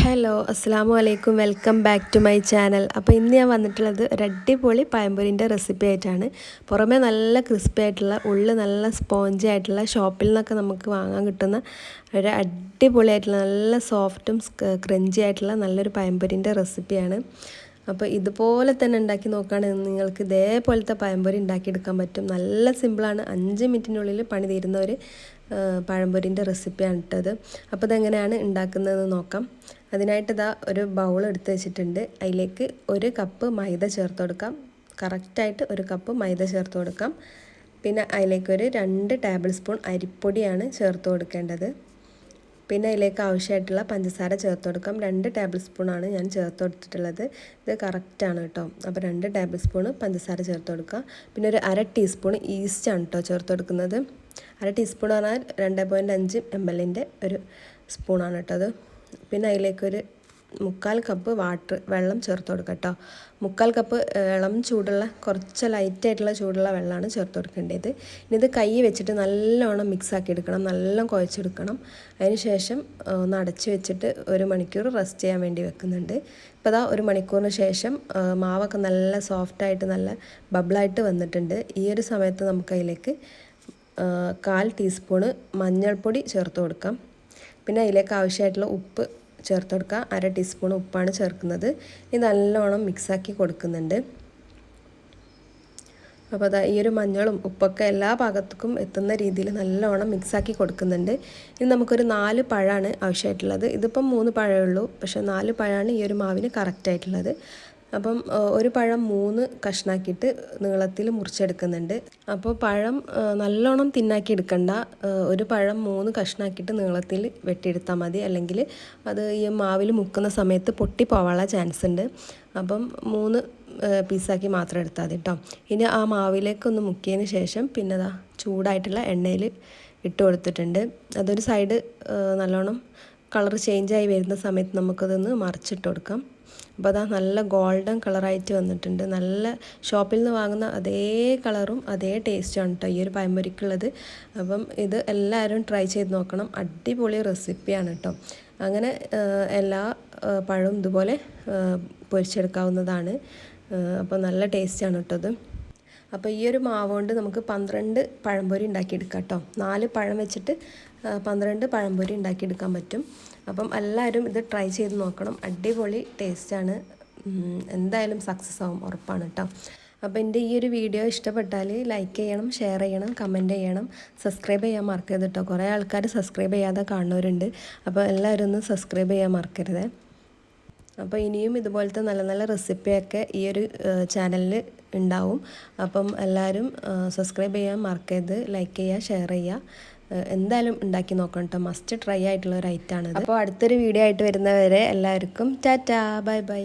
Hello അസ്സാമു അലൈക്കും welcome back to my channel. അപ്പോൾ ഇന്ന് ഞാൻ വന്നിട്ടുള്ളത് ഒരു അടിപൊളി പഴംപൊരിൻ്റെ റെസിപ്പി ആയിട്ടാണ്. പുറമേ നല്ല ക്രിസ്പി ആയിട്ടുള്ള ഉള്ളിൽ നല്ല സ്പോഞ്ചി ആയിട്ടുള്ള ഷോപ്പിൽ നിന്നൊക്കെ നമുക്ക് വാങ്ങാൻ കിട്ടുന്ന ഒരു അടിപൊളിയായിട്ടുള്ള നല്ല സോഫ്റ്റും ക്രഞ്ചി ആയിട്ടുള്ള നല്ലൊരു പഴംപൊരിൻ്റെ റെസിപ്പിയാണ്. അപ്പോൾ ഇതുപോലെ തന്നെ ഉണ്ടാക്കി നോക്കുകയാണെങ്കിൽ നിങ്ങൾക്ക് ഇതേപോലത്തെ പഴംപൊരി ഉണ്ടാക്കിയെടുക്കാൻ പറ്റും. നല്ല സിമ്പിളാണ്, 5 മിനിറ്റിനുള്ളിൽ പണി തീരുന്ന ഒരു പഴംപൊരിൻ്റെ റെസിപ്പിയാണ് ഇട്ടത്. അപ്പോൾ ഇതെങ്ങനെയാണ് ഉണ്ടാക്കുന്നതെന്ന് നോക്കാം. അതിനായിട്ട് ഇതാ ഒരു ബൗൾ എടുത്ത് വെച്ചിട്ടുണ്ട്. അതിലേക്ക് 1 കപ്പ് മൈദ ചേർത്ത് കൊടുക്കാം. കറക്റ്റായിട്ട് 1 കപ്പ് മൈദ ചേർത്ത് കൊടുക്കാം. പിന്നെ അതിലേക്കൊരു 2 ടേബിൾ സ്പൂൺ അരിപ്പൊടിയാണ് ചേർത്ത് കൊടുക്കേണ്ടത്. പിന്നെ അതിലേക്ക് ആവശ്യമായിട്ടുള്ള പഞ്ചസാര ചേർത്ത് കൊടുക്കാം. 2 ടേബിൾ സ്പൂണാണ് ഞാൻ ചേർത്ത് കൊടുത്തിട്ടുള്ളത്. ഇത് കറക്റ്റാണ് കേട്ടോ. അപ്പോൾ 2 ടേബിൾ സ്പൂൺ പഞ്ചസാര ചേർത്ത് കൊടുക്കുക. പിന്നെ ഒരു 1/2 ടീസ്പൂൺ ഈസ്റ്റാണ് കേട്ടോ ചേർത്ത് കൊടുക്കുന്നത്. 1/2 ടീസ്പൂൺ പറഞ്ഞാൽ 2.5 ml ഒരു സ്പൂണാണ് കേട്ടോ അത്. പിന്നെ അതിലേക്കൊരു 3/4 കപ്പ് വെള്ളം ചേർത്ത് കൊടുക്കുക കേട്ടോ. 3/4 കപ്പ് ഇളം ചൂടുള്ള കുറച്ച് ലൈറ്റായിട്ടുള്ള ചൂടുള്ള വെള്ളമാണ് ചേർത്ത് കൊടുക്കേണ്ടത്. ഇനി ഇത് കൈ വെച്ചിട്ട് നല്ലോണം മിക്സാക്കി എടുക്കണം, നല്ലോണം കുഴച്ചെടുക്കണം. അതിന് ശേഷം ഒന്ന് അടച്ച് വെച്ചിട്ട് 1 മണിക്കൂർ റെസ്റ്റ് ചെയ്യാൻ വേണ്ടി വെക്കുന്നുണ്ട്. ഇപ്പോൾ അതാ 1 മണിക്കൂറിന് ശേഷം മാവൊക്കെ നല്ല സോഫ്റ്റായിട്ട് നല്ല ബബിളായിട്ട് വന്നിട്ടുണ്ട്. ഈ ഒരു സമയത്ത് നമുക്ക് അതിലേക്ക് 1/4 ടീസ്പൂണ് മഞ്ഞൾപ്പൊടി ചേർത്ത് കൊടുക്കാം. പിന്നെ അതിലേക്ക് ആവശ്യമായിട്ടുള്ള ഉപ്പ് ചേർത്ത് കൊടുക്കുക. 1/2 ടീസ്പൂൺ ഉപ്പാണ് ചേർക്കുന്നത്. ഇത് നല്ലോണം മിക്സാക്കി കൊടുക്കുന്നുണ്ട്. അപ്പോൾ അതാ ഈ ഒരു മഞ്ഞളും ഉപ്പൊക്കെ എല്ലാ ഭാഗത്തേക്കും എത്തുന്ന രീതിയിൽ നല്ലോണം മിക്സാക്കി കൊടുക്കുന്നുണ്ട്. ഇനി നമുക്കൊരു 4 പഴമാണ് ആവശ്യമായിട്ടുള്ളത്. ഇതിപ്പം 3 പഴമേ ഉള്ളൂ, പക്ഷേ 4 പഴമാണ് ഈ ഒരു മാവിന് കറക്റ്റായിട്ടുള്ളത്. അപ്പം ഒരു പഴം 3 കഷ്ണാക്കിയിട്ട് നീളത്തിൽ മുറിച്ചെടുക്കുന്നുണ്ട്. അപ്പോൾ പഴം നല്ലോണം തിന്നാക്കി എടുക്കണ്ട. ഒരു പഴം 3 കഷ്ണാക്കിയിട്ട് നീളത്തിൽ വെട്ടിയെടുത്താൽ മതി, അല്ലെങ്കിൽ അത് ഈ മാവിൽ മുക്കുന്ന സമയത്ത് പൊട്ടി പോവാനുള്ള ചാൻസ് ഉണ്ട്. അപ്പം 3 പീസാക്കി മാത്രം എടുത്താൽ മതി കേട്ടോ. ഇനി ആ മാവിലേക്കൊന്ന് മുക്കിയതിന് ശേഷം പിന്നെ അതാ ചൂടായിട്ടുള്ള എണ്ണയിൽ ഇട്ട് കൊടുത്തിട്ടുണ്ട്. അതൊരു സൈഡ് നല്ലോണം കളർ ചേഞ്ചായി വരുന്ന സമയത്ത് നമുക്കതൊന്ന് മറിച്ചിട്ട് കൊടുക്കാം. അപ്പോൾ അതാ നല്ല ഗോൾഡൻ കളറായിട്ട് വന്നിട്ടുണ്ട്. നല്ല ഷോപ്പിൽ നിന്ന് വാങ്ങുന്ന അതേ കളറും അതേ ടേസ്റ്റുമാണ് കേട്ടോ ഈ ഒരു പഴംപൊരിക്കുള്ളത്. അപ്പം ഇത് എല്ലാവരും ട്രൈ ചെയ്ത് നോക്കണം. അടിപൊളി റെസിപ്പിയാണ് കേട്ടോ. അങ്ങനെ എല്ലാ പഴവും ഇതുപോലെ പൊരിച്ചെടുക്കാവുന്നതാണ്. അപ്പോൾ നല്ല ടേസ്റ്റാണ് കേട്ടോ ഇത്. അപ്പോൾ ഈ ഒരു മാവ് കൊണ്ട് നമുക്ക് 12 പഴംപൊരി ഉണ്ടാക്കിയെടുക്കാം കേട്ടോ. 4 പഴം വെച്ചിട്ട് 12 പഴംപൊരി ഉണ്ടാക്കിയെടുക്കാൻ പറ്റും. അപ്പം എല്ലാവരും ഇത് ട്രൈ ചെയ്ത് നോക്കണം. അടിപൊളി ടേസ്റ്റാണ്. എന്തായാലും സക്സസ് ആവും, ഉറപ്പാണ് കേട്ടോ. അപ്പോൾ എൻ്റെ ഈ ഒരു വീഡിയോ ഇഷ്ടപ്പെട്ടാൽ ലൈക്ക് ചെയ്യണം, ഷെയർ ചെയ്യണം, കമൻറ്റ് ചെയ്യണം, സബ്സ്ക്രൈബ് ചെയ്യാൻ മറക്കരുത് കേട്ടോ. കുറേ ആൾക്കാർ സബ്സ്ക്രൈബ് ചെയ്യാതെ കാണുന്നവരുണ്ട്. അപ്പോൾ എല്ലാവരും ഒന്ന് സബ്സ്ക്രൈബ് ചെയ്യാൻ മറക്കരുത്. അപ്പോൾ ഇനിയും ഇതുപോലത്തെ നല്ല നല്ല റെസിപ്പിയൊക്കെ ഈ ഒരു ചാനലിൽ ഉണ്ടാവും. അപ്പം എല്ലാവരും സബ്സ്ക്രൈബ് ചെയ്യാൻ മറക്കരുത്, ലൈക്ക് ചെയ്യുക, ഷെയർ ചെയ്യുക. എന്തായാലും ഉണ്ടാക്കി നോക്കണം കേട്ടോ. മസ്റ്റ് ട്രൈ ആയിട്ടുള്ള ഒരു ഐറ്റമാണ്. അപ്പോൾ അടുത്തൊരു വീഡിയോ ആയിട്ട് വരുന്നവരെ എല്ലാവർക്കും ടാറ്റാ, ബൈ ബൈ.